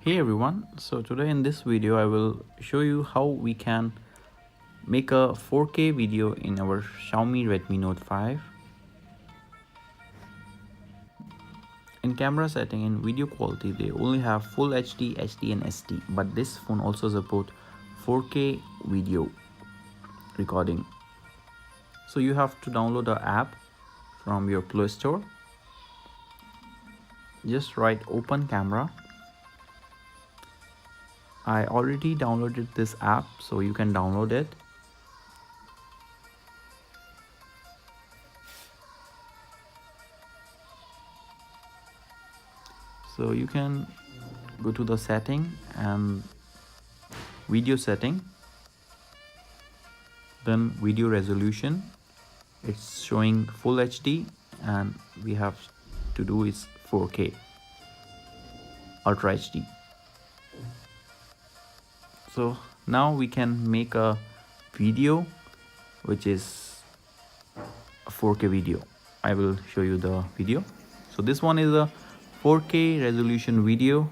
Hey everyone, so today in this video I will show you how we can make a 4K video in our Xiaomi Redmi Note 5. In camera setting and video quality they only have Full HD, HD and SD, but this phone also supports 4K video recording. So you have to download the app from your Play Store. Just write open camera. I already downloaded this app, so you can download it. So you can go to the setting and video setting, then video resolution. It's showing Full HD and we have to do is 4K Ultra HD. So now we can make a video which is a 4K video. I will show you the video. So this one is a 4K resolution video.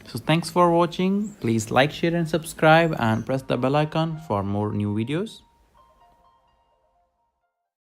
So thanks for watching. Please like, share and subscribe and press the bell icon for more new videos.